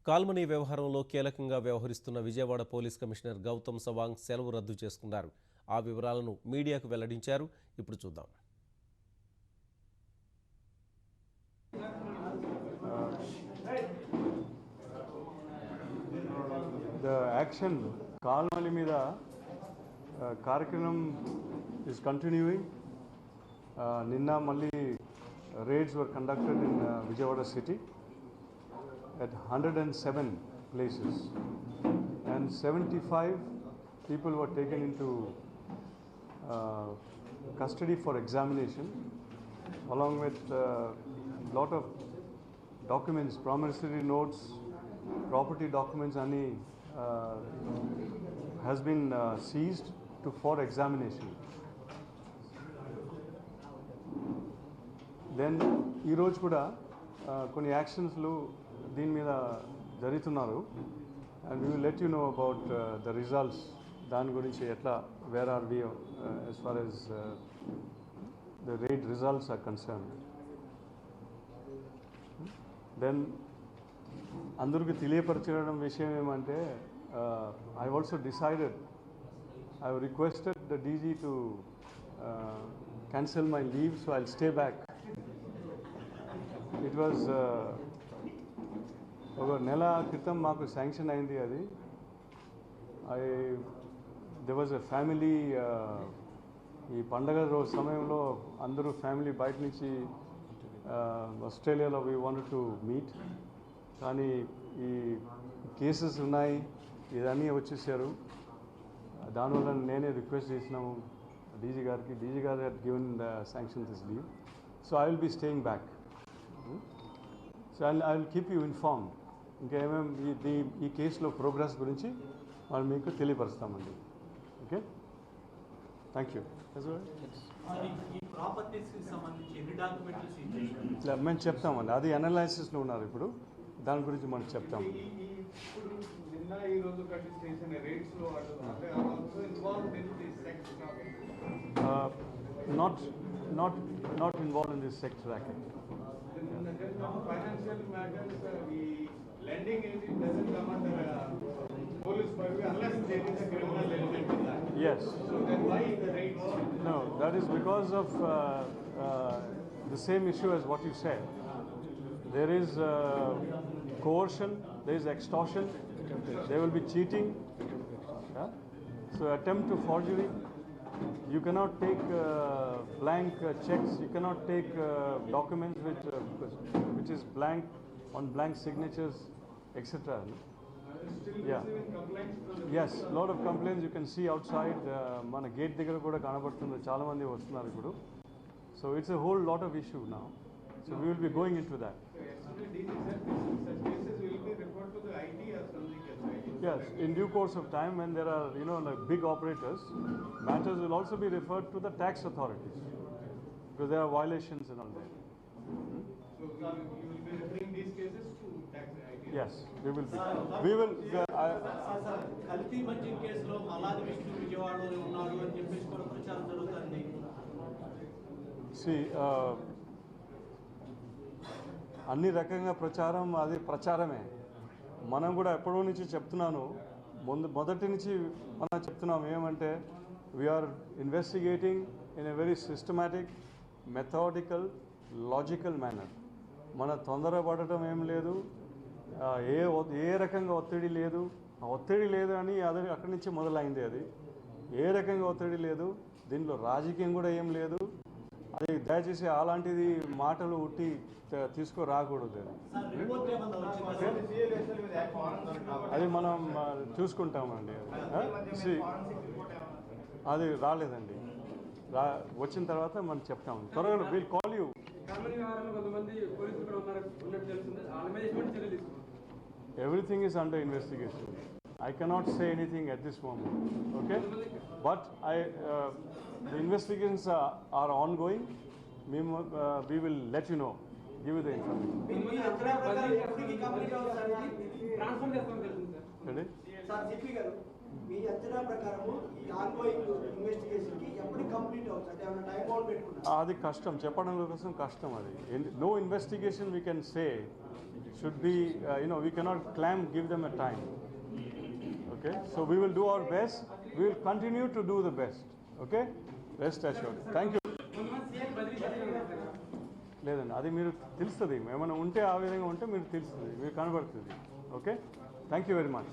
Call money వ్యవహారంలో కీలకంగా వ్యవహరిస్తున్న విజయవాడ పోలీస్ కమిషనర్ గౌతమ్ సవాంగ్ సెలవు రద్దు చేసుకున్నారు. ఆ వివరాలను మీడియాకు వెల్లడించారు. ఇప్పుడు చూద్దాం. The action Kalmani Mida Karkanam is continuing. Ninna Malli raids were conducted in Vijayawada city at 107 places, and 75 people were taken into custody for examination, along with lot of documents, promissory notes, property documents, has been seized for examination. Then ee roju kuda konni actions lu deen meeda jarigutunnaru, and we will let you know about the results. Dan gurinchi etla where are we as far as the raid results are concerned. Then అందరికి తెలియపరచడం విషయం ఏమంటే I have also decided, I have requested the DG to cancel my leave, so I'll stay back. It was ఒక నెల క్రితం మాకు sanction అయింది అది. There was a family, ఈ పండగ రోజు సమయంలో అందరూ ఫ్యామిలీ బయట నుంచి ఆస్ట్రేలియాలో we wanted to meet, కానీ ఈ కేసెస్ ఉన్నాయి, ఇదన్నీ వచ్చేసారు. దానివల్ల నేనే రిక్వెస్ట్ చేసినాము డీజీ గారికి. డీజీ గారు had given sanction this leave, so I will be staying back. So I will keep you informed. ఇంకా ఏమేమి ఈ కేసులో ప్రోగ్రెస్ గురించి మనం మీకు తెలియపరుస్తామండి. Okay, thank you. మేము చెప్తామండి, అది అనాలిసిస్లో ఉన్నారు ఇప్పుడు, దాని గురించి మనం చెప్తాము. Not involved in this sex racket. Financial matters, lending it doesn't come under police purview unless there is a criminal element in that. Yes. So then why the raids? No, that is because of the same issue as what you said. There is coercion, there is extortion, there will be cheating. Yeah? So attempt to forgery. You cannot take blank checks, you cannot take documents which is blank, on blank signatures, etc. Still Yeah. receiving complaints from the Yes, lot of complaints you can see outside. Mana gate దగ్గర కూడా కనబడుతుంది, చాలా మంది వస్తున్నారు ఇప్పుడు. So it's a whole lot of issue now. So we will be going into that. Yesterday DG said such cases will be referred to the IT or something else, right? Yes, in due course of time, when there are like big operators, matters will also be referred to the tax authorities, because there are violations and all that. So you will be referring these cases to tax IT? Yes, we will be. We will. కల్తీ మద్యం కేసులో మల్లాది విష్ణు విజయవాడలో ఉన్నాడు అని చెప్పేసి కూడా ప్రచారం జరుగుతుంది. See, అన్ని రకంగా ప్రచారం, అది ప్రచారమే. మనం కూడా ఎప్పటి నుంచి చెప్తున్నాను, మొదటి నుంచి మనం చెప్తున్నాం ఏమంటే, we are investigating in a very systematic, methodical, logical manner. మన తొందరపడటం ఏం లేదు, ఏ రకంగా ఒత్తిడి లేదు. ఆ ఒత్తిడి లేదు అని అక్కడి నుంచి మొదలైంది. అది ఏ రకంగా ఒత్తిడి లేదు, దీనిలో రాజకీయం కూడా ఏం లేదు. అది దయచేసి అలాంటిది మాటలు ఉట్టి తీసుకురాకూడదు. అది మనం చూసుకుంటామండి. అది రాలేదండి, వచ్చిన తర్వాత మనం చెప్తాము త్వరగా. Will call you. Everything is under investigation. I cannot say anything at this moment. Okay, but the investigations are ongoing. We will let you know, give you the information. Transfer చేస్తామని తెలుస్తుంది సార్. Ready? సార్ సిపి గారు మీ అంచనా ప్రకారము ఈ ongoing investigation కి ఎప్పుడు complete అవుతుంది అంటే ఏమైనా టైం బౌండ్ పెట్టుకున్నారు? అది కష్టం, చెప్పడం కోసం కష్టం. అది no investigation we can say should be we cannot claim give them a time. Okay, so we will do our best, we will continue to do the best. Okay, rest assured. Thank you. లేదండి, అది మీరు తెలుస్తుంది, ఏమైనా ఉంటే ఆ విధంగా ఉంటే మీరు తెలుస్తుంది, మీరు కనబడుతుంది. Okay, thank you very much.